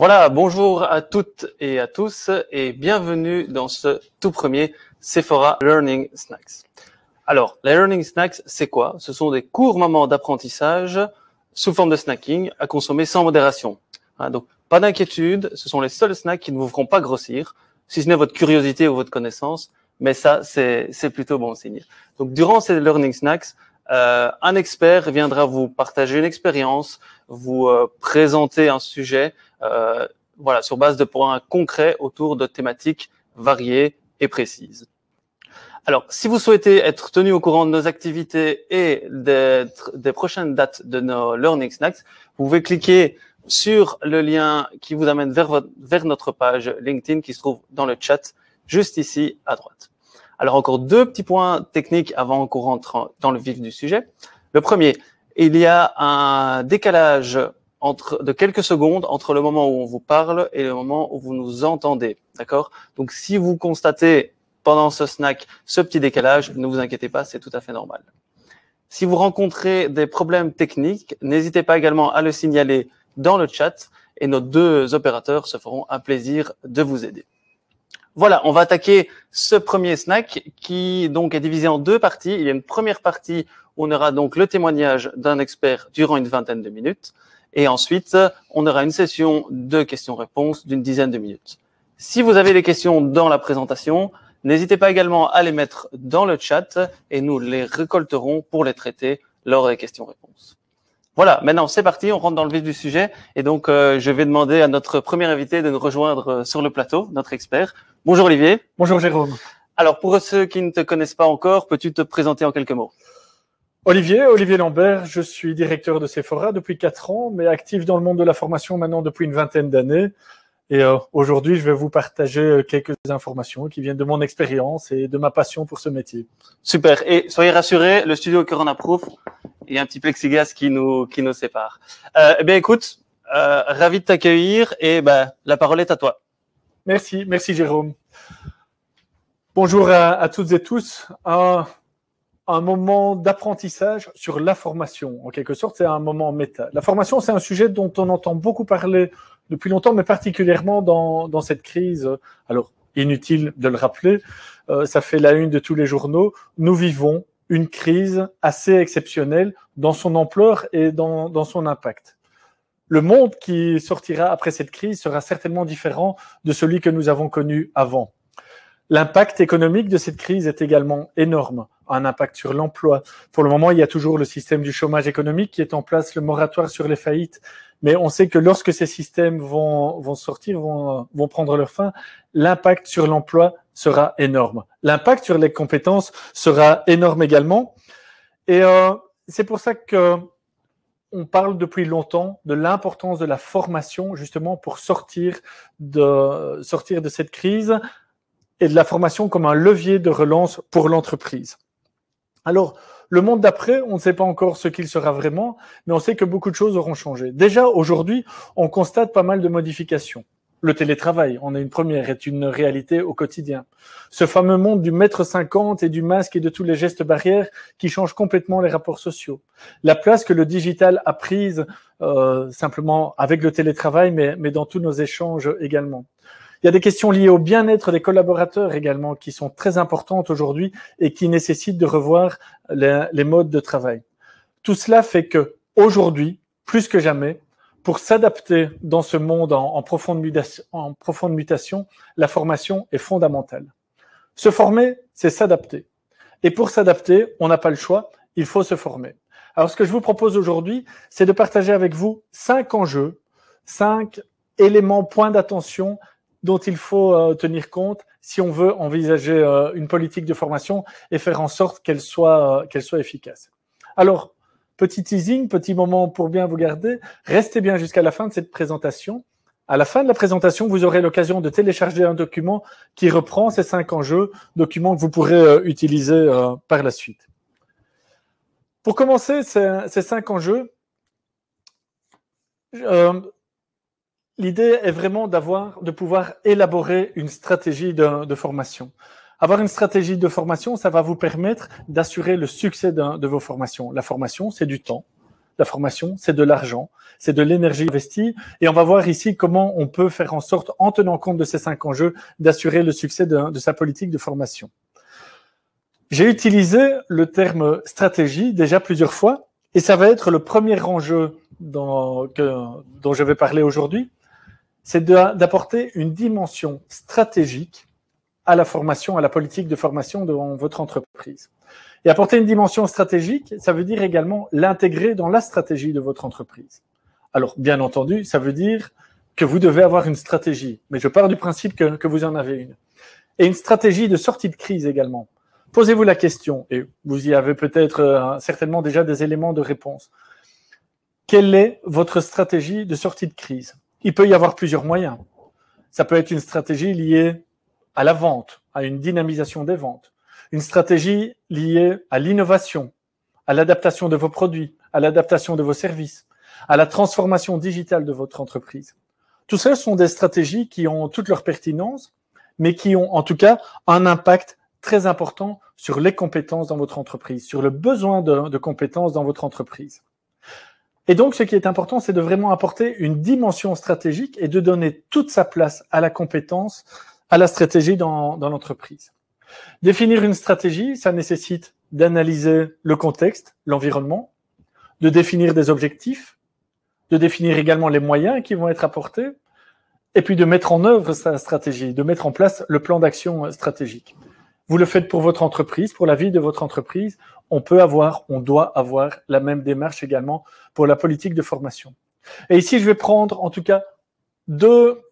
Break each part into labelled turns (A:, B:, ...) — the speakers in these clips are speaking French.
A: Voilà, bonjour à toutes et à tous et bienvenue dans ce tout premier Sephora Learning Snacks. Alors, les Learning Snacks, c'est quoi? Ce sont des courts moments d'apprentissage sous forme de snacking à consommer sans modération. Donc, pas d'inquiétude, ce sont les seuls snacks qui ne vous feront pas grossir, si ce n'est votre curiosité ou votre connaissance, mais ça, c'est plutôt bon signe. Donc, durant ces Learning Snacks, un expert viendra vous partager une expérience, vous présenter un sujet, sur base de points concrets autour de thématiques variées et précises. Alors, si vous souhaitez être tenu au courant de nos activités et des prochaines dates de nos Learning Snacks, vous pouvez cliquer sur le lien qui vous amène vers notre page LinkedIn qui se trouve dans le chat, juste ici à droite. Alors, encore deux petits points techniques avant qu'on rentre dans le vif du sujet. Le premier, il y a un décalage de quelques secondes entre le moment où on vous parle et le moment où vous nous entendez. D'accord? Donc, si vous constatez pendant ce snack ce petit décalage, ne vous inquiétez pas, c'est tout à fait normal. Si vous rencontrez des problèmes techniques, n'hésitez pas également à le signaler dans le chat et nos deux opérateurs se feront un plaisir de vous aider. Voilà, on va attaquer ce premier snack qui donc est divisé en deux parties. Il y a une première partie où on aura donc le témoignage d'un expert durant une vingtaine de minutes. Et ensuite, on aura une session de questions-réponses d'une dizaine de minutes. Si vous avez des questions dans la présentation, n'hésitez pas également à les mettre dans le chat et nous les récolterons pour les traiter lors des questions-réponses. Voilà, maintenant c'est parti, on rentre dans le vif du sujet et donc je vais demander à notre premier invité de nous rejoindre sur le plateau, notre expert. Bonjour Olivier.
B: Bonjour Jérôme.
A: Alors pour ceux qui ne te connaissent pas encore, peux-tu te présenter en quelques mots?
B: Olivier Lambert, je suis directeur de Sephora depuis 4 ans, mais actif dans le monde de la formation maintenant depuis une vingtaine d'années. Et aujourd'hui, je vais vous partager quelques informations qui viennent de mon expérience et de ma passion pour ce métier.
A: Super. Et soyez rassurés, le studio Corona Proof, il y a un petit plexiglas qui nous sépare. Eh bien, écoute, ravi de t'accueillir et la parole est à toi.
B: Merci Jérôme. Bonjour à toutes et tous. Un moment d'apprentissage sur la formation. En quelque sorte, c'est un moment méta. La formation, c'est un sujet dont on entend beaucoup parler depuis longtemps, mais particulièrement dans cette crise. Alors, inutile de le rappeler, ça fait la une de tous les journaux. Nous vivons une crise assez exceptionnelle dans son ampleur et dans son impact. Le monde qui sortira après cette crise sera certainement différent de celui que nous avons connu avant. L'impact économique de cette crise est également énorme. Un impact sur l'emploi. Pour le moment, il y a toujours le système du chômage économique qui est en place, le moratoire sur les faillites. Mais on sait que lorsque ces systèmes vont sortir, vont prendre leur fin, l'impact sur l'emploi sera énorme. L'impact sur les compétences sera énorme également. Et c'est pour ça que on parle depuis longtemps de l'importance de la formation, justement, pour sortir de cette crise et de la formation comme un levier de relance pour l'entreprise. Alors, le monde d'après, on ne sait pas encore ce qu'il sera vraiment, mais on sait que beaucoup de choses auront changé. Déjà, aujourd'hui, on constate pas mal de modifications. Le télétravail, on est une première, est une réalité au quotidien. Ce fameux monde du 1,50 m et du masque et de tous les gestes barrières qui changent complètement les rapports sociaux. La place que le digital a prise simplement avec le télétravail, mais dans tous nos échanges également. Il y a des questions liées au bien-être des collaborateurs également qui sont très importantes aujourd'hui et qui nécessitent de revoir les modes de travail. Tout cela fait que aujourd'hui, plus que jamais, pour s'adapter dans ce monde en profonde mutation, la formation est fondamentale. Se former, c'est s'adapter. Et pour s'adapter, on n'a pas le choix, il faut se former. Alors ce que je vous propose aujourd'hui, c'est de partager avec vous 5 enjeux, 5 éléments, points d'attention dont il faut tenir compte si on veut envisager une politique de formation et faire en sorte qu'elle soit efficace. Alors, petit teasing, petit moment pour bien vous garder, restez bien jusqu'à la fin de cette présentation. À la fin de la présentation, vous aurez l'occasion de télécharger un document qui reprend ces 5 enjeux, document que vous pourrez utiliser par la suite. Pour commencer ces 5 enjeux, l'idée est vraiment de pouvoir élaborer une stratégie de formation. Avoir une stratégie de formation, ça va vous permettre d'assurer le succès de vos formations. La formation, c'est du temps. La formation, c'est de l'argent, c'est de l'énergie investie. Et on va voir ici comment on peut faire en sorte, en tenant compte de ces 5 enjeux, d'assurer le succès de sa politique de formation. J'ai utilisé le terme stratégie déjà plusieurs fois, et ça va être le premier enjeu dont je vais parler aujourd'hui, c'est d'apporter une dimension stratégique à la formation, à la politique de formation dans votre entreprise. Et apporter une dimension stratégique, ça veut dire également l'intégrer dans la stratégie de votre entreprise. Alors, bien entendu, ça veut dire que vous devez avoir une stratégie, mais je pars du principe que vous en avez une. Et une stratégie de sortie de crise également. Posez-vous la question, et vous y avez peut-être certainement déjà des éléments de réponse. Quelle est votre stratégie de sortie de crise? Il peut y avoir plusieurs moyens. Ça peut être une stratégie liée à la vente, à une dynamisation des ventes. Une stratégie liée à l'innovation, à l'adaptation de vos produits, à l'adaptation de vos services, à la transformation digitale de votre entreprise. Tout ça sont des stratégies qui ont toute leur pertinence, mais qui ont en tout cas un impact très important sur les compétences dans votre entreprise, sur le besoin de compétences dans votre entreprise. Et donc, ce qui est important, c'est de vraiment apporter une dimension stratégique et de donner toute sa place à la compétence, à la stratégie dans l'entreprise. Définir une stratégie, ça nécessite d'analyser le contexte, l'environnement, de définir des objectifs, de définir également les moyens qui vont être apportés, et puis de mettre en œuvre sa stratégie, de mettre en place le plan d'action stratégique. Vous le faites pour votre entreprise, pour la vie de votre entreprise. On doit avoir la même démarche également pour la politique de formation. Et ici, je vais prendre en tout cas deux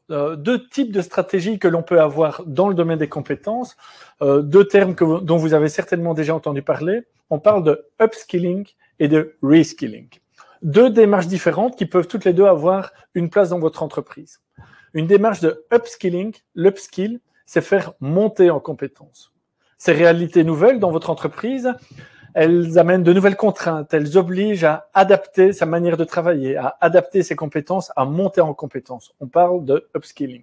B: types de stratégies que l'on peut avoir dans le domaine des compétences, 2 termes dont vous avez certainement déjà entendu parler. On parle de upskilling et de reskilling. 2 démarches différentes qui peuvent toutes les 2 avoir une place dans votre entreprise. Une démarche de upskilling, l'upskill, c'est faire monter en compétences. Ces réalités nouvelles dans votre entreprise, elles amènent de nouvelles contraintes, elles obligent à adapter sa manière de travailler, à adapter ses compétences, à monter en compétences. On parle de upskilling.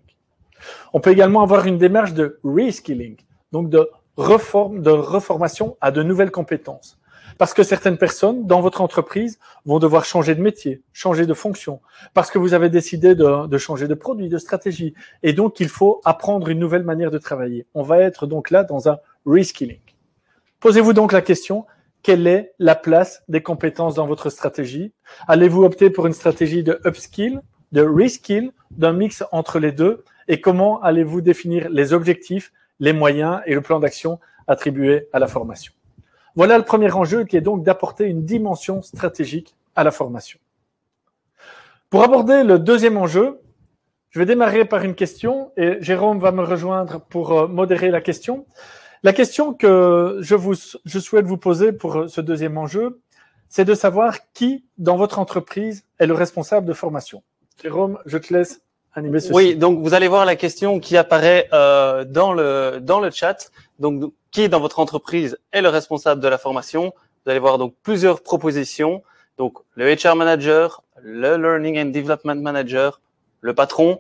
B: On peut également avoir une démarche de reskilling, donc de reformation à de nouvelles compétences. Parce que certaines personnes dans votre entreprise vont devoir changer de métier, changer de fonction, parce que vous avez décidé de changer de produit, de stratégie. Et donc, il faut apprendre une nouvelle manière de travailler. On va être donc là dans un reskilling. Posez-vous donc la question, quelle est la place des compétences dans votre stratégie? Allez-vous opter pour une stratégie de upskill, de reskill, d'un mix entre les deux? Et comment allez-vous définir les objectifs, les moyens et le plan d'action attribués à la formation? Voilà le premier enjeu qui est donc d'apporter une dimension stratégique à la formation. Pour aborder le deuxième enjeu, je vais démarrer par une question et Jérôme va me rejoindre pour modérer la question. La question que je souhaite vous poser pour ce deuxième enjeu, c'est de savoir qui dans votre entreprise est le responsable de formation. Jérôme, je te laisse animer ceci.
A: Oui, donc vous allez voir la question qui apparaît dans le chat. Donc, qui dans votre entreprise est le responsable de la formation? Vous allez voir donc plusieurs propositions. Donc, le HR manager, le Learning and Development manager, le patron,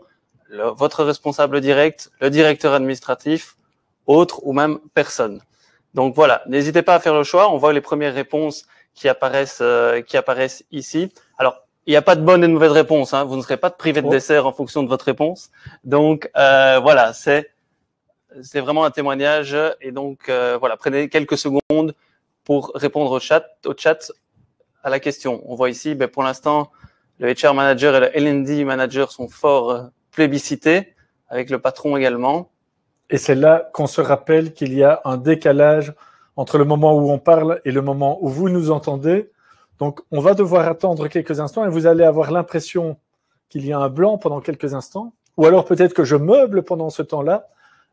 A: votre responsable direct, le directeur administratif, autre ou même personne. Donc voilà, n'hésitez pas à faire le choix. On voit les premières réponses qui apparaissent ici. Alors, il n'y a pas de bonne et de mauvaise réponse. Hein. Vous ne serez pas privé de dessert en fonction de votre réponse. Donc voilà, c'est vraiment un témoignage. Et donc voilà, prenez quelques secondes pour répondre au chat à la question. On voit ici, pour l'instant, le HR manager et le L&D manager sont fort plébiscités, avec le patron également.
B: Et c'est là qu'on se rappelle qu'il y a un décalage entre le moment où on parle et le moment où vous nous entendez. Donc, on va devoir attendre quelques instants et vous allez avoir l'impression qu'il y a un blanc pendant quelques instants. Ou alors peut-être que je meuble pendant ce temps-là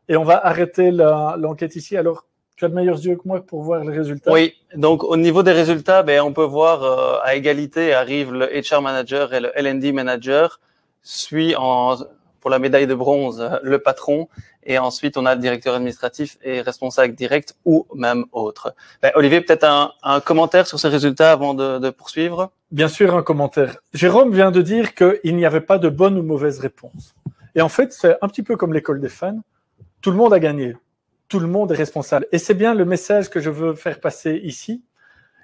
B: et on va arrêter l'enquête ici. Alors, tu as de meilleurs yeux que moi pour voir les résultats.
A: Oui, donc au niveau des résultats, on peut voir à égalité arrive le HR manager et le L&D manager, suit pour la médaille de bronze le patron et ensuite on a le directeur administratif et responsable direct ou même autre. Olivier, peut-être un commentaire sur ces résultats avant de poursuivre?
B: Bien sûr, un commentaire. Jérôme vient de dire qu'il n'y avait pas de bonne ou mauvaise réponse. Et en fait, c'est un petit peu comme l'école des fans. Tout le monde a gagné. Tout le monde est responsable. Et c'est bien le message que je veux faire passer ici.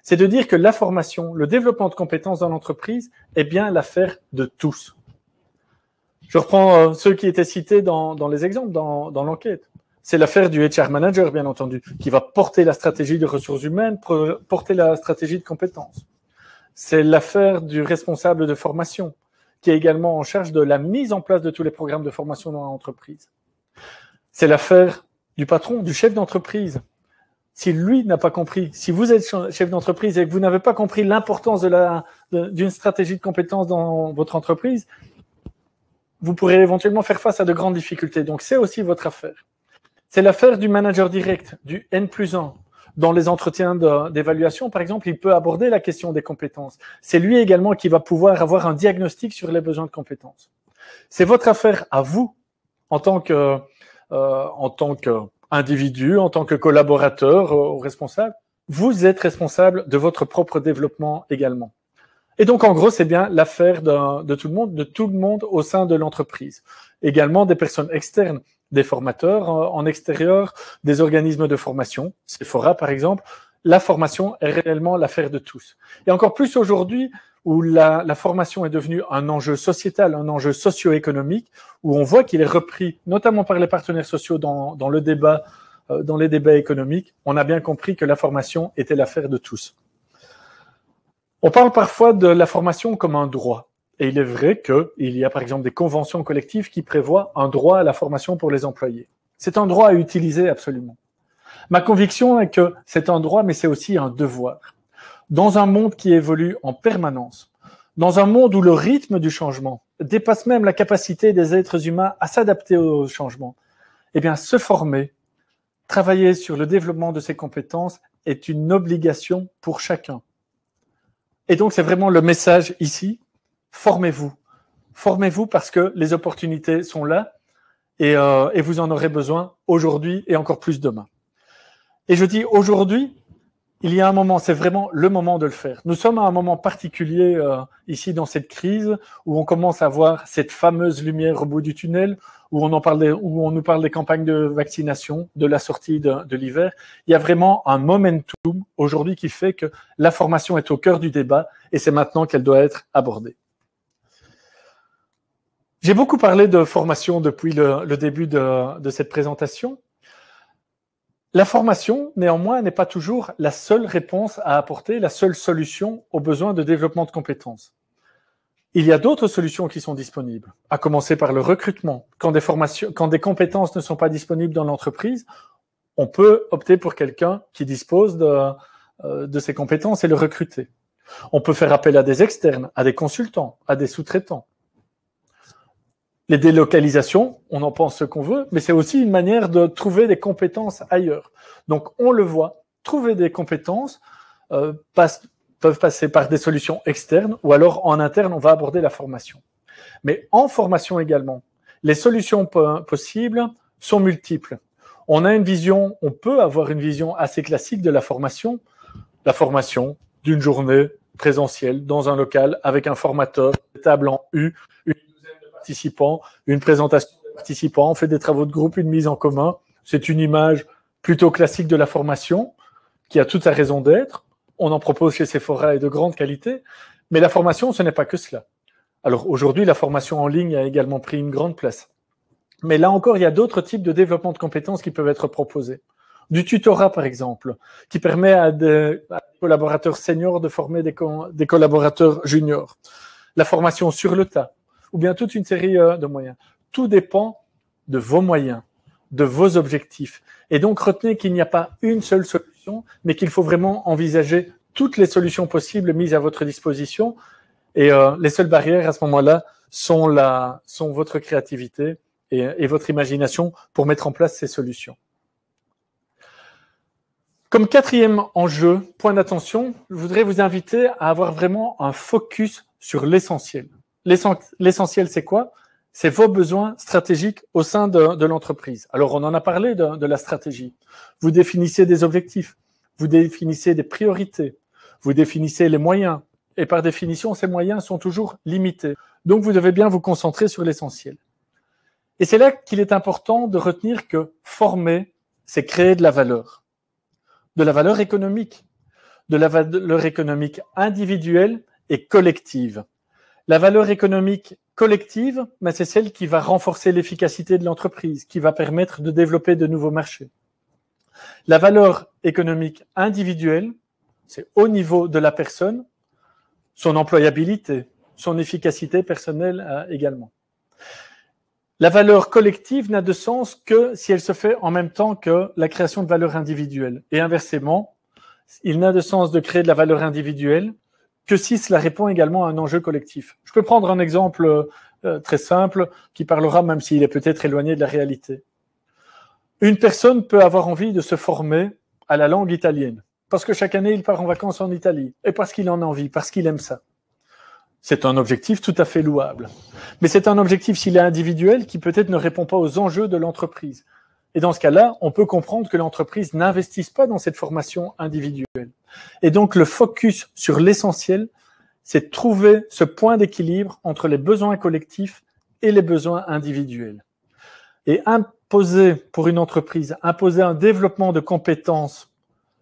B: c'est de dire que la formation, le développement de compétences dans l'entreprise est bien l'affaire de tous. Je reprends ceux qui étaient cités dans les exemples, dans l'enquête. C'est l'affaire du HR manager, bien entendu, qui va porter la stratégie de ressources humaines, porter la stratégie de compétences. C'est l'affaire du responsable de formation, qui est également en charge de la mise en place de tous les programmes de formation dans l'entreprise. C'est l'affaire du patron, du chef d'entreprise. Si lui n'a pas compris, si vous êtes chef d'entreprise et que vous n'avez pas compris l'importance d'une stratégie de compétences dans votre entreprise, vous pourrez éventuellement faire face à de grandes difficultés. Donc, c'est aussi votre affaire. C'est l'affaire du manager direct, du N+1. Dans les entretiens d'évaluation, par exemple, il peut aborder la question des compétences. C'est lui également qui va pouvoir avoir un diagnostic sur les besoins de compétences. C'est votre affaire à vous, en tant qu'individu, en tant que collaborateur ou responsable. Vous êtes responsable de votre propre développement également. Et donc, en gros, c'est bien l'affaire de tout le monde au sein de l'entreprise. Également des personnes externes, des formateurs en extérieur, des organismes de formation, Sephora par exemple. La formation est réellement l'affaire de tous. Et encore plus aujourd'hui, où la formation est devenue un enjeu sociétal, un enjeu socio-économique, où on voit qu'il est repris, notamment par les partenaires sociaux dans les débats économiques. On a bien compris que la formation était l'affaire de tous. On parle parfois de la formation comme un droit. Et il est vrai qu'il y a par exemple des conventions collectives qui prévoient un droit à la formation pour les employés. C'est un droit à utiliser absolument. Ma conviction est que c'est un droit, mais c'est aussi un devoir. Dans un monde qui évolue en permanence, dans un monde où le rythme du changement dépasse même la capacité des êtres humains à s'adapter au changement, eh bien, se former, travailler sur le développement de ses compétences est une obligation pour chacun. Et donc, c'est vraiment le message ici. Formez-vous. Formez-vous parce que les opportunités sont là et vous en aurez besoin aujourd'hui et encore plus demain. Et je dis aujourd'hui, il y a un moment, c'est vraiment le moment de le faire. Nous sommes à un moment particulier ici dans cette crise où on commence à voir cette fameuse lumière au bout du tunnel, où on nous parle des campagnes de vaccination, de la sortie de l'hiver. Il y a vraiment un momentum aujourd'hui qui fait que la formation est au cœur du débat et c'est maintenant qu'elle doit être abordée. J'ai beaucoup parlé de formation depuis le début de cette présentation. La formation, néanmoins, n'est pas toujours la seule réponse à apporter, la seule solution aux besoins de développement de compétences. Il y a d'autres solutions qui sont disponibles, à commencer par le recrutement. Quand des compétences ne sont pas disponibles dans l'entreprise, on peut opter pour quelqu'un qui dispose de ces compétences et le recruter. On peut faire appel à des externes, à des consultants, à des sous-traitants. Les délocalisations, on en pense ce qu'on veut, mais c'est aussi une manière de trouver des compétences ailleurs. Donc, on le voit, trouver des compétences peuvent passer par des solutions externes ou alors en interne, on va aborder la formation. Mais en formation également, les solutions possibles sont multiples. On peut avoir une vision assez classique de la formation d'une journée présentielle dans un local avec un formateur, une table en U, une douzaine de participants, une présentation des participants, on fait des travaux de groupe, une mise en commun. C'est une image plutôt classique de la formation qui a toute sa raison d'être. On en propose chez Sephora et de grande qualité, mais la formation, ce n'est pas que cela. Alors aujourd'hui, la formation en ligne a également pris une grande place. Mais là encore, il y a d'autres types de développement de compétences qui peuvent être proposés. Du tutorat, par exemple, qui permet à des collaborateurs seniors de former des collaborateurs juniors. La formation sur le tas, ou bien toute une série de moyens. Tout dépend de vos moyens, de vos objectifs. Et donc, retenez qu'il n'y a pas une seule solution, mais qu'il faut vraiment envisager toutes les solutions possibles mises à votre disposition. Et les seules barrières à ce moment-là sont votre créativité et votre imagination pour mettre en place ces solutions. Comme quatrième enjeu, point d'attention, je voudrais vous inviter à avoir vraiment un focus sur l'essentiel. L'essentiel, c'est quoi? C'est vos besoins stratégiques au sein de l'entreprise. Alors, on en a parlé de la stratégie. Vous définissez des objectifs, vous définissez des priorités, vous définissez les moyens. Et par définition, ces moyens sont toujours limités. Donc, vous devez bien vous concentrer sur l'essentiel. Et c'est là qu'il est important de retenir que former, c'est créer de la valeur économique, de la valeur économique individuelle et collective. La valeur économique collective, ben, c'est celle qui va renforcer l'efficacité de l'entreprise, qui va permettre de développer de nouveaux marchés. La valeur économique individuelle, c'est au niveau de la personne, son employabilité, son efficacité personnelle également. La valeur collective n'a de sens que si elle se fait en même temps que la création de valeur individuelle. Et inversement, il n'a de sens de créer de la valeur individuelle que si cela répond également à un enjeu collectif. Je peux prendre un exemple très simple qui parlera, même s'il est peut-être éloigné de la réalité. Une personne peut avoir envie de se former à la langue italienne, parce que chaque année, il part en vacances en Italie, et parce qu'il en a envie, parce qu'il aime ça. C'est un objectif tout à fait louable. Mais c'est un objectif, s'il est individuel, qui peut-être ne répond pas aux enjeux de l'entreprise. Et dans ce cas-là, on peut comprendre que l'entreprise n'investisse pas dans cette formation individuelle. Et donc, le focus sur l'essentiel, c'est de trouver ce point d'équilibre entre les besoins collectifs et les besoins individuels. Et imposer pour une entreprise, imposer un développement de compétences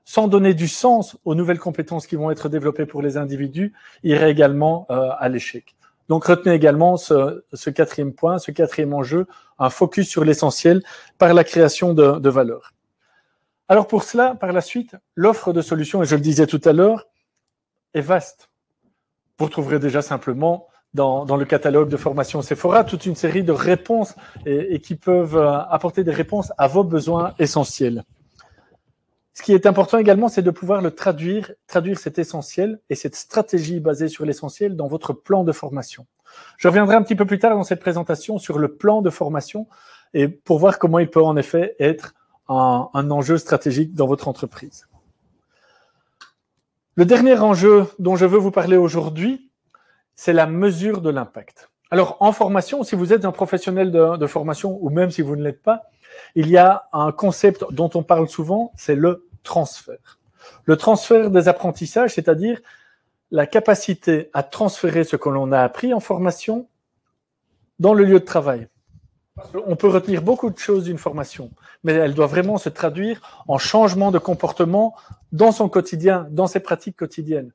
B: sans donner du sens aux nouvelles compétences qui vont être développées pour les individus, irait également à l'échec. Donc, retenez également ce quatrième point, ce quatrième enjeu, un focus sur l'essentiel par la création de valeur. Alors pour cela, par la suite, l'offre de solutions, et je le disais tout à l'heure, est vaste. Vous retrouverez déjà simplement dans le catalogue de formation Sephora toute une série de réponses et qui peuvent apporter des réponses à vos besoins essentiels. Ce qui est important également, c'est de pouvoir le traduire cet essentiel et cette stratégie basée sur l'essentiel dans votre plan de formation. Je reviendrai un petit peu plus tard dans cette présentation sur le plan de formation et pour voir comment il peut en effet être un enjeu stratégique dans votre entreprise. Le dernier enjeu dont je veux vous parler aujourd'hui, c'est la mesure de l'impact. Alors, en formation, si vous êtes un professionnel de formation ou même si vous ne l'êtes pas, il y a un concept dont on parle souvent, c'est le transfert. Le transfert des apprentissages, c'est-à-dire la capacité à transférer ce que l'on a appris en formation dans le lieu de travail. On peut retenir beaucoup de choses d'une formation, mais elle doit vraiment se traduire en changement de comportement dans son quotidien, dans ses pratiques quotidiennes.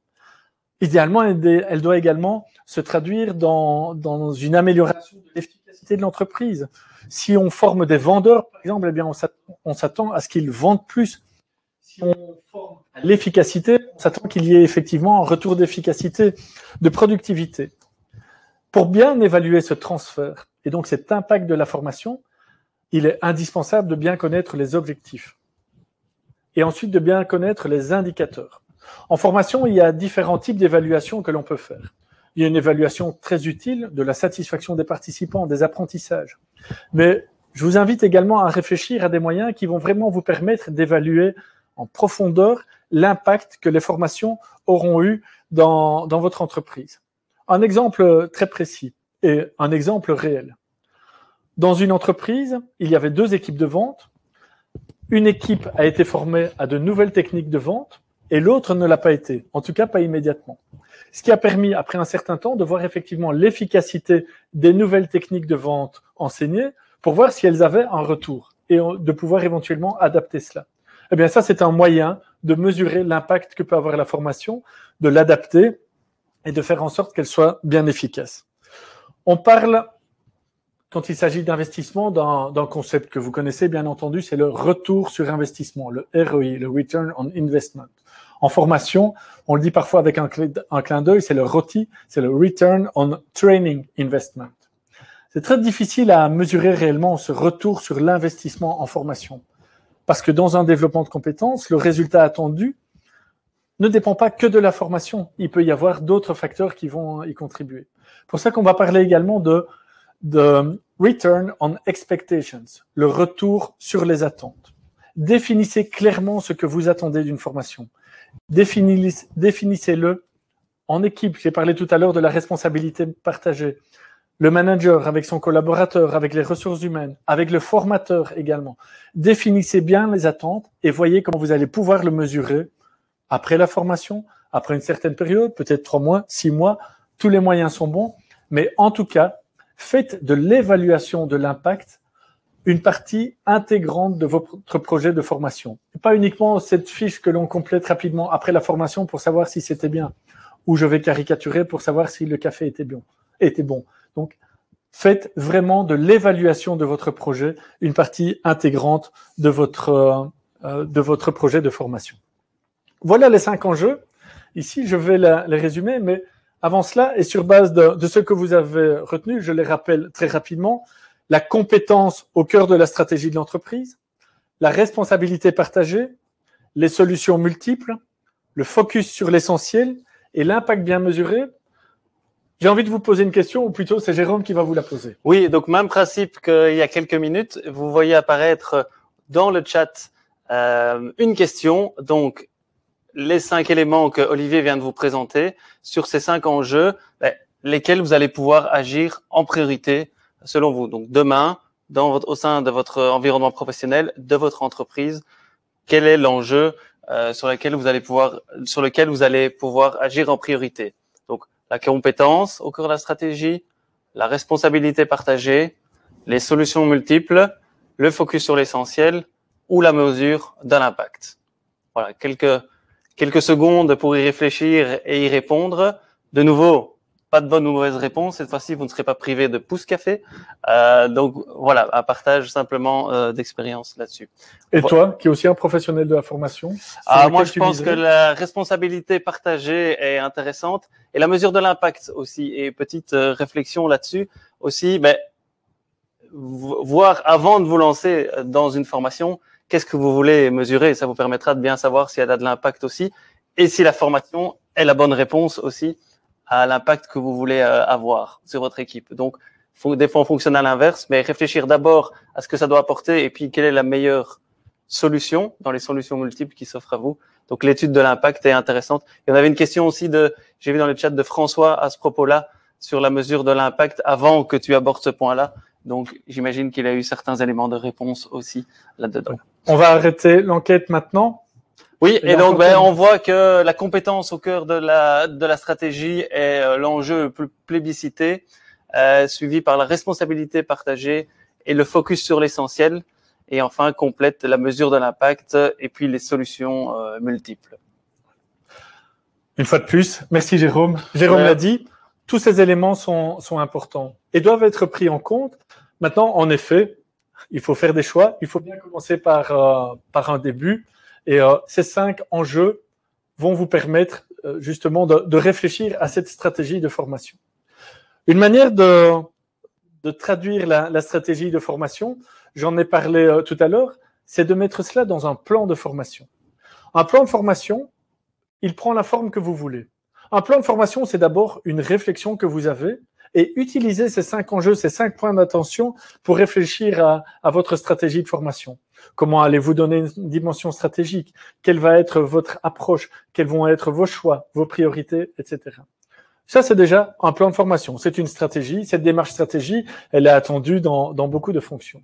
B: Idéalement, elle doit également se traduire dans une amélioration de l'efficacité de l'entreprise. Si on forme des vendeurs, par exemple, eh bien, on s'attend à ce qu'ils vendent plus. Si on forme à l'efficacité, on s'attend qu'il y ait effectivement un retour d'efficacité, de productivité. Pour bien évaluer ce transfert et donc cet impact de la formation, il est indispensable de bien connaître les objectifs et ensuite de bien connaître les indicateurs. En formation, il y a différents types d'évaluations que l'on peut faire. Il y a une évaluation très utile de la satisfaction des participants, des apprentissages. Mais je vous invite également à réfléchir à des moyens qui vont vraiment vous permettre d'évaluer en profondeur l'impact que les formations auront eu dans votre entreprise. Un exemple très précis et un exemple réel. Dans une entreprise, il y avait 2 équipes de vente. Une équipe a été formée à de nouvelles techniques de vente et l'autre ne l'a pas été, en tout cas pas immédiatement. Ce qui a permis, après un certain temps, de voir effectivement l'efficacité des nouvelles techniques de vente enseignées pour voir si elles avaient un retour et de pouvoir éventuellement adapter cela. Eh bien, ça, c'est un moyen de mesurer l'impact que peut avoir la formation, de l'adapter et de faire en sorte qu'elle soit bien efficace. On parle, quand il s'agit d'investissement, d'un concept que vous connaissez bien entendu, c'est le retour sur investissement, le ROI, le Return on Investment. En formation, on le dit parfois avec un clin d'œil, c'est le ROTI, c'est le Return on Training Investment. C'est très difficile à mesurer réellement ce retour sur l'investissement en formation. Parce que dans un développement de compétences, le résultat attendu ne dépend pas que de la formation. Il peut y avoir d'autres facteurs qui vont y contribuer. Pour ça qu'on va parler également de Return on Expectations, le retour sur les attentes. Définissez clairement ce que vous attendez d'une formation. Définissez-le en équipe. J'ai parlé tout à l'heure de la responsabilité partagée. Le manager avec son collaborateur, avec les ressources humaines, avec le formateur également. Définissez bien les attentes et voyez comment vous allez pouvoir le mesurer après la formation, après une certaine période, peut-être 3 mois, 6 mois. Tous les moyens sont bons, mais en tout cas, faites de l'évaluation de l'impact une partie intégrante de votre projet de formation. Et pas uniquement cette fiche que l'on complète rapidement après la formation pour savoir si c'était bien, ou je vais caricaturer pour savoir si le café était bon. Donc, faites vraiment de l'évaluation de votre projet une partie intégrante de votre projet de formation. Voilà les 5 enjeux. Ici, je vais les résumer, mais avant cela, et sur base de ce que vous avez retenu, je les rappelle très rapidement, la compétence au cœur de la stratégie de l'entreprise, la responsabilité partagée, les solutions multiples, le focus sur l'essentiel et l'impact bien mesuré. J'ai envie de vous poser une question, ou plutôt c'est Jérôme qui va vous la poser.
A: Oui, donc même principe qu'il y a quelques minutes, vous voyez apparaître dans le chat une question. Donc, les 5 éléments que Olivier vient de vous présenter sur ces 5 enjeux, lesquels vous allez pouvoir agir en priorité selon vous. Donc, demain, au sein de votre environnement professionnel, de votre entreprise, quel est l'enjeu sur lequel vous allez pouvoir agir en priorité? Donc, la compétence au cœur de la stratégie, la responsabilité partagée, les solutions multiples, le focus sur l'essentiel ou la mesure de l'impact. Voilà, quelques secondes pour y réfléchir et y répondre. De nouveau, pas de bonne ou mauvaise réponse. Cette fois-ci, vous ne serez pas privé de pouce café. Donc voilà, un partage simplement d'expérience là-dessus.
B: Et toi, qui es aussi un professionnel de la formation?
A: Moi, je pense que la responsabilité partagée est intéressante et la mesure de l'impact aussi. Et petite réflexion là-dessus aussi, voir avant de vous lancer dans une formation, qu'est-ce que vous voulez mesurer? Ça vous permettra de bien savoir si elle a de l'impact aussi et si la formation est la bonne réponse aussi à l'impact que vous voulez avoir sur votre équipe. Donc, des fois, on fonctionne à l'inverse, mais réfléchir d'abord à ce que ça doit apporter et puis quelle est la meilleure solution dans les solutions multiples qui s'offrent à vous. Donc, l'étude de l'impact est intéressante. Il y en avait une question aussi j'ai vu dans le chat de François à ce propos-là, sur la mesure de l'impact avant que tu abordes ce point-là. Donc, j'imagine qu'il a eu certains éléments de réponse aussi là-dedans.
B: On va arrêter l'enquête maintenant.
A: Oui, et donc on voit que la compétence au cœur de la stratégie est l'enjeu le plus plébiscité, suivi par la responsabilité partagée et le focus sur l'essentiel, et enfin complète la mesure de l'impact et puis les solutions multiples.
B: Une fois de plus, merci Jérôme. Jérôme l'a dit, tous ces éléments sont importants et doivent être pris en compte. Maintenant, en effet, il faut faire des choix. Il faut bien commencer par un début. Et ces 5 enjeux vont vous permettre justement de réfléchir à cette stratégie de formation. Une manière de traduire la stratégie de formation, j'en ai parlé tout à l'heure, c'est de mettre cela dans un plan de formation. Un plan de formation, il prend la forme que vous voulez. Un plan de formation, c'est d'abord une réflexion que vous avez et utilisez ces 5 enjeux, ces 5 points d'attention pour réfléchir à votre stratégie de formation. Comment allez-vous donner une dimension stratégique? Quelle va être votre approche? Quels vont être vos choix, vos priorités, etc. Ça, c'est déjà un plan de formation. C'est une stratégie. Cette démarche stratégie, elle est attendue dans beaucoup de fonctions.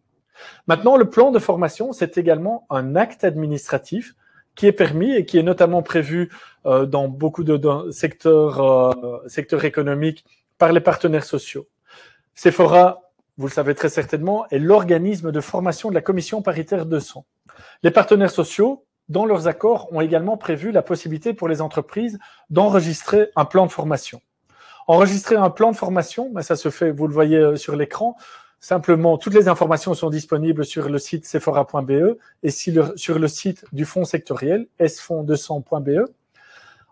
B: Maintenant, le plan de formation, c'est également un acte administratif qui est permis et qui est notamment prévu dans beaucoup de secteurs économiques par les partenaires sociaux. Sephora, vous le savez très certainement, est l'organisme de formation de la commission paritaire 200. Les partenaires sociaux, dans leurs accords, ont également prévu la possibilité pour les entreprises d'enregistrer un plan de formation. Enregistrer un plan de formation, ça se fait, vous le voyez sur l'écran, simplement, toutes les informations sont disponibles sur le site sephora.be et sur le site du fonds sectoriel, sfond200.be.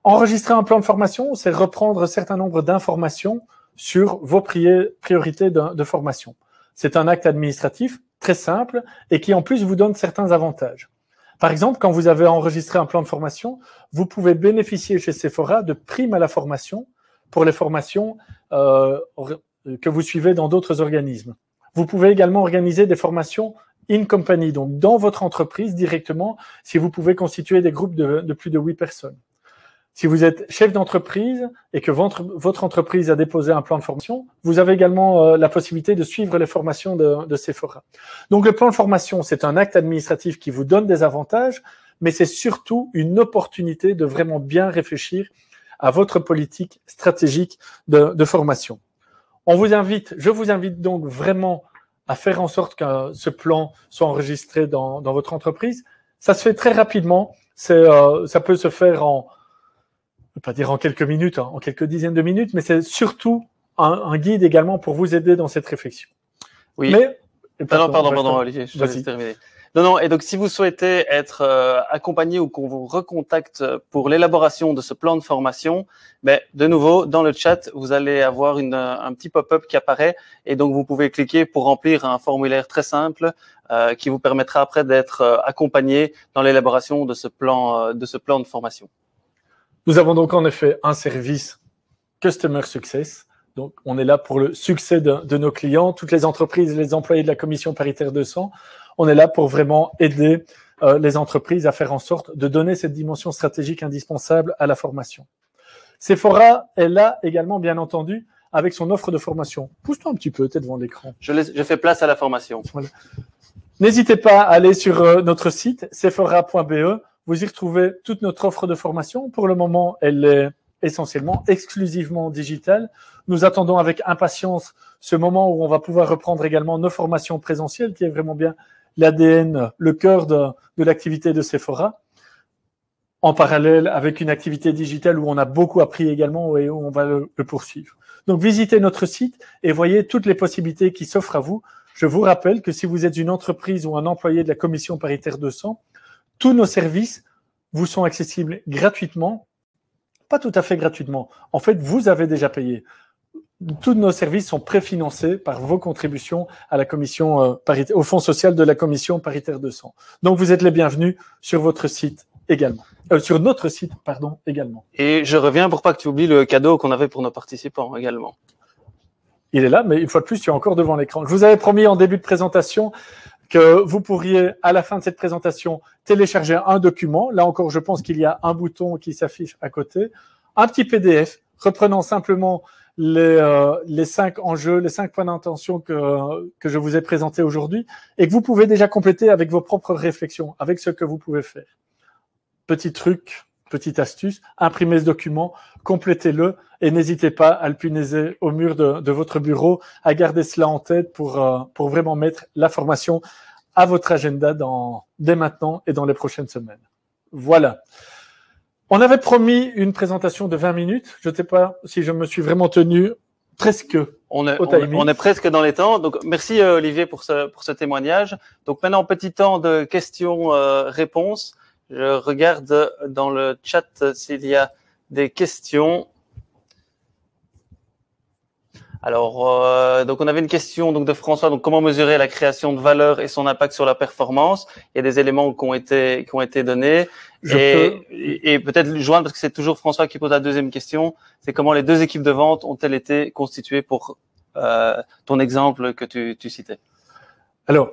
B: Enregistrer un plan de formation, c'est reprendre un certain nombre d'informations sur vos priorités de formation. C'est un acte administratif très simple et qui en plus vous donne certains avantages. Par exemple, quand vous avez enregistré un plan de formation, vous pouvez bénéficier chez Sephora de primes à la formation pour les formations que vous suivez dans d'autres organismes. Vous pouvez également organiser des formations in company, donc dans votre entreprise directement, si vous pouvez constituer des groupes de plus de 8 personnes. Si vous êtes chef d'entreprise et que votre entreprise a déposé un plan de formation, vous avez également la possibilité de suivre les formations de Sephora. Donc le plan de formation, c'est un acte administratif qui vous donne des avantages, mais c'est surtout une opportunité de vraiment bien réfléchir à votre politique stratégique de formation. Je vous invite donc vraiment à faire en sorte que ce plan soit enregistré dans votre entreprise. Ça se fait très rapidement. Ça peut se faire je ne vais pas dire en quelques minutes, en quelques dizaines de minutes, mais c'est surtout un guide également pour vous aider dans cette réflexion.
A: Oui.
B: Mais,
A: pardon, Olivier, je te laisse terminer. Non, et donc si vous souhaitez être accompagné ou qu'on vous recontacte pour l'élaboration de ce plan de formation, de nouveau, dans le chat, vous allez avoir un petit pop-up qui apparaît et donc vous pouvez cliquer pour remplir un formulaire très simple qui vous permettra après d'être accompagné dans l'élaboration de ce plan de formation.
B: Nous avons donc en effet un service Customer Success. Donc, on est là pour le succès de nos clients, toutes les entreprises et les employés de la Commission paritaire 200. On est là pour vraiment aider les entreprises à faire en sorte de donner cette dimension stratégique indispensable à la formation. Sephora est là également, bien entendu, avec son offre de formation. Pousse-toi un petit peu, t'es devant l'écran.
A: Je fais place à la formation.
B: Voilà. N'hésitez pas à aller sur notre site, sephora.be. Vous y retrouvez toute notre offre de formation. Pour le moment, elle est essentiellement, exclusivement digitale. Nous attendons avec impatience ce moment où on va pouvoir reprendre également nos formations présentielles, qui est vraiment bien l'ADN, le cœur de l'activité de Sephora, en parallèle avec une activité digitale où on a beaucoup appris également et où on va le poursuivre. Donc, visitez notre site et voyez toutes les possibilités qui s'offrent à vous. Je vous rappelle que si vous êtes une entreprise ou un employé de la Commission paritaire 200, tous nos services vous sont accessibles gratuitement. Pas tout à fait gratuitement. En fait, vous avez déjà payé. Tous nos services sont préfinancés par vos contributions à la commission au fonds social de la Commission paritaire 200. Donc, vous êtes les bienvenus sur votre site également. Sur notre site, pardon, également.
A: Et je reviens pour pas que tu oublies le cadeau qu'on avait pour nos participants également.
B: Il est là, mais une fois de plus, tu es encore devant l'écran. Je vous avais promis en début de présentation que vous pourriez, à la fin de cette présentation, télécharger un document. Là encore, je pense qu'il y a un bouton qui s'affiche à côté. Un petit PDF reprenant simplement les 5 enjeux, les 5 points d'intention que je vous ai présentés aujourd'hui et que vous pouvez déjà compléter avec vos propres réflexions, avec ce que vous pouvez faire. Petit truc, petite astuce, imprimez ce document, complétez-le et n'hésitez pas à le punaiser au mur de votre bureau, à garder cela en tête pour vraiment mettre la formation à votre agenda dès maintenant et dans les prochaines semaines. Voilà. On avait promis une présentation de 20 minutes. Je ne sais pas si je me suis vraiment tenu presque
A: on est presque dans les temps. Donc, merci Olivier pour ce témoignage. Donc, maintenant, petit temps de questions-réponses. Je regarde dans le chat s'il y a des questions. Alors, donc on avait une question donc de François. Donc, comment mesurer la création de valeur et son impact sur la performance? Il y a des éléments qui ont été donnés. Et peut-être joindre, parce que c'est toujours François qui pose la deuxième question. C'est comment les deux équipes de vente ont-elles été constituées pour ton exemple que tu citais?
B: Alors,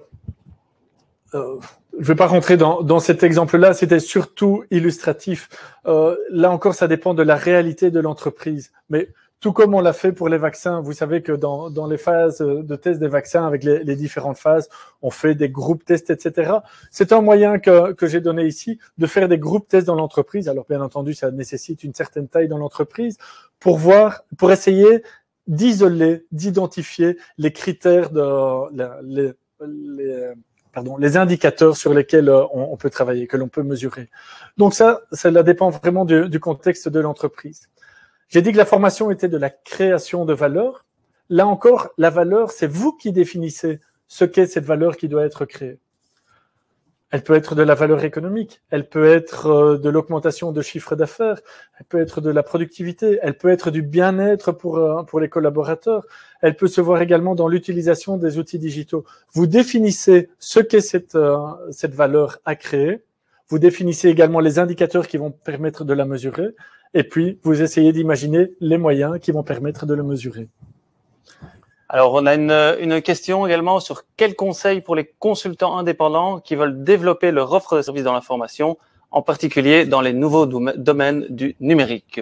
B: je ne vais pas rentrer dans cet exemple-là. C'était surtout illustratif. Là encore, ça dépend de la réalité de l'entreprise. Mais tout comme on l'a fait pour les vaccins, vous savez que dans les phases de test des vaccins, avec les différentes phases, on fait des groupes tests, etc. C'est un moyen que j'ai donné ici de faire des groupes tests dans l'entreprise. Alors, bien entendu, ça nécessite une certaine taille dans l'entreprise pour essayer d'isoler, d'identifier les critères les indicateurs sur lesquels on peut travailler, que l'on peut mesurer. Donc ça dépend vraiment du contexte de l'entreprise. J'ai dit que la formation était de la création de valeur. Là encore, la valeur, c'est vous qui définissez ce qu'est cette valeur qui doit être créée. Elle peut être de la valeur économique, elle peut être de l'augmentation de chiffre d'affaires, elle peut être de la productivité, elle peut être du bien-être pour les collaborateurs, elle peut se voir également dans l'utilisation des outils digitaux. Vous définissez ce qu'est cette valeur à créer, vous définissez également les indicateurs qui vont permettre de la mesurer, et puis vous essayez d'imaginer les moyens qui vont permettre de le mesurer.
A: Alors, on a une question également sur quels conseils pour les consultants indépendants qui veulent développer leur offre de services dans l'information, en particulier dans les nouveaux domaines du numérique.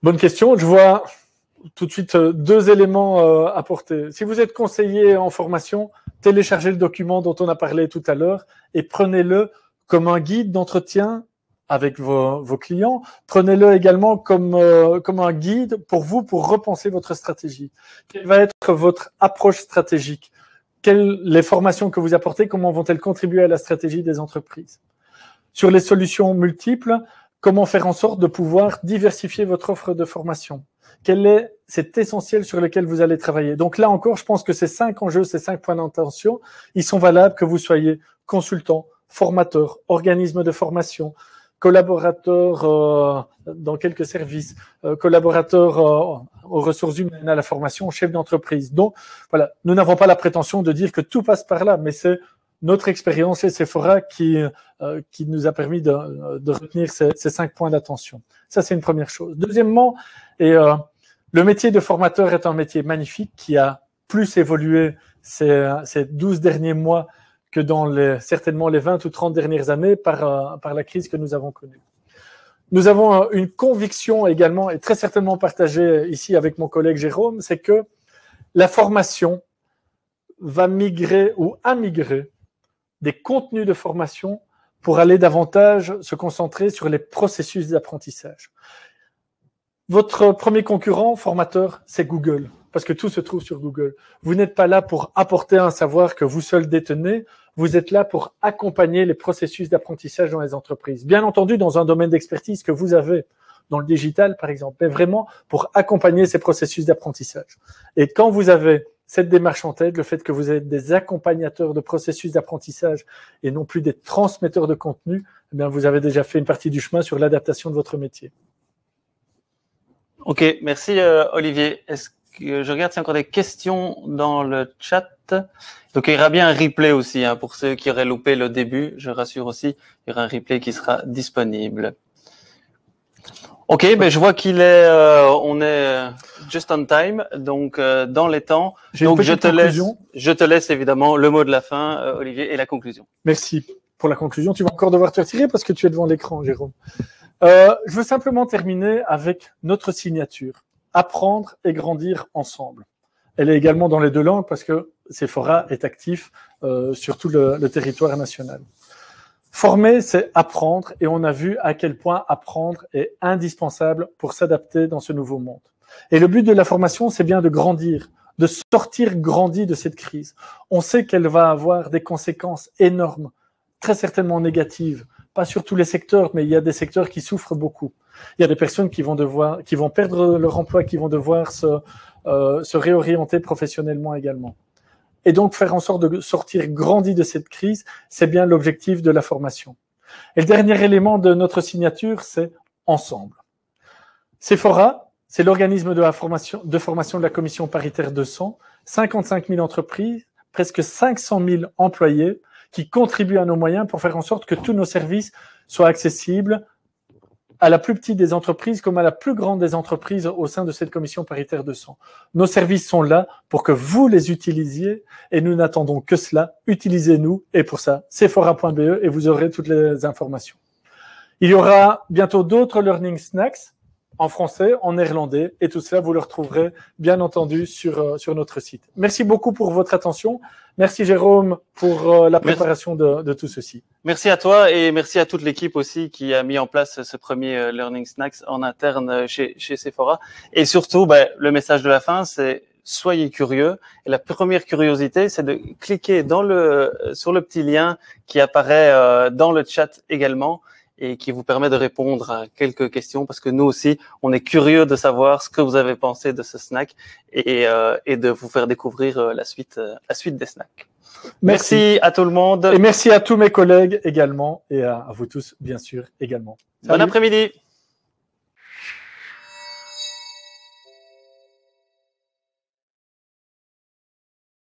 B: Bonne question. Je vois tout de suite 2 éléments à apporter. Si vous êtes conseiller en formation, téléchargez le document dont on a parlé tout à l'heure et prenez-le comme un guide d'entretien avec vos clients. Prenez-le également comme un guide pour vous, pour repenser votre stratégie. Quelle va être votre approche stratégique? Les formations que vous apportez, comment vont-elles contribuer à la stratégie des entreprises? Sur les solutions multiples, comment faire en sorte de pouvoir diversifier votre offre de formation? C'est essentiel sur lequel vous allez travailler. Donc là encore, je pense que ces 5 enjeux, ces 5 points d'intention, ils sont valables que vous soyez consultant, formateur, organisme de formation, collaborateur dans quelques services, collaborateur aux ressources humaines, à la formation, chef d'entreprise. Donc voilà, nous n'avons pas la prétention de dire que tout passe par là, mais c'est notre expérience chez Sephora qui nous a permis de retenir ces 5 points d'attention. Ça, c'est une première chose. Deuxièmement, le métier de formateur est un métier magnifique qui a plus évolué ces 12 derniers mois que dans certainement les 20 ou 30 dernières années par la crise que nous avons connue. Nous avons une conviction également, et très certainement partagée ici avec mon collègue Jérôme, c'est que la formation va migrer ou a migré des contenus de formation pour aller davantage se concentrer sur les processus d'apprentissage. Votre premier concurrent formateur, c'est Google, parce que tout se trouve sur Google. Vous n'êtes pas là pour apporter un savoir que vous seul détenez, vous êtes là pour accompagner les processus d'apprentissage dans les entreprises. Bien entendu, dans un domaine d'expertise que vous avez, dans le digital par exemple, mais vraiment pour accompagner ces processus d'apprentissage. Et quand vous avez cette démarche en tête, le fait que vous êtes des accompagnateurs de processus d'apprentissage et non plus des transmetteurs de contenu, eh bien, vous avez déjà fait une partie du chemin sur l'adaptation de votre métier.
A: Ok, merci Olivier. Est-ce que je regarde s'il y a encore des questions dans le chat? Donc il y aura bien un replay aussi pour ceux qui auraient loupé le début. Je rassure aussi, il y aura un replay qui sera disponible. Ok, ben je vois on est just on time, donc dans les temps. Donc je te laisse évidemment le mot de la fin, Olivier, et la conclusion.
B: Merci pour la conclusion. Tu vas encore devoir te retirer parce que tu es devant l'écran, Jérôme. Je veux simplement terminer avec notre signature. Apprendre et grandir ensemble. Elle est également dans les 2 langues parce que Sephora est actif sur tout le territoire national. Former, c'est apprendre et on a vu à quel point apprendre est indispensable pour s'adapter dans ce nouveau monde. Et le but de la formation, c'est bien de grandir, de sortir grandi de cette crise. On sait qu'elle va avoir des conséquences énormes, très certainement négatives. Pas sur tous les secteurs, mais il y a des secteurs qui souffrent beaucoup. Il y a des personnes qui vont perdre leur emploi, qui vont devoir se réorienter professionnellement également. Et donc, faire en sorte de sortir grandi de cette crise, c'est bien l'objectif de la formation. Et le dernier élément de notre signature, c'est ensemble. Sephora, c'est l'organisme de formation de la commission paritaire 200, 55 000 entreprises, presque 500 000 employés, qui contribuent à nos moyens pour faire en sorte que tous nos services soient accessibles à la plus petite des entreprises comme à la plus grande des entreprises au sein de cette commission paritaire 200. Nos services sont là pour que vous les utilisiez et nous n'attendons que cela. Utilisez-nous et pour ça, sephora.be et vous aurez toutes les informations. Il y aura bientôt d'autres Learning Snacks en français, en néerlandais et tout cela, vous le retrouverez bien entendu sur notre site. Merci beaucoup pour votre attention. Merci Jérôme pour la préparation de tout ceci.
A: Merci à toi et merci à toute l'équipe aussi qui a mis en place ce premier Learning Snacks en interne chez Sephora. Et surtout, le message de la fin, c'est soyez curieux. Et la première curiosité, c'est de cliquer sur le petit lien qui apparaît dans le chat également et qui vous permet de répondre à quelques questions parce que nous aussi, on est curieux de savoir ce que vous avez pensé de ce snack et de vous faire découvrir la suite des snacks. Merci à tout le monde.
B: Et merci à tous mes collègues également et à vous tous, bien sûr, également.
A: Salut. Bon après-midi.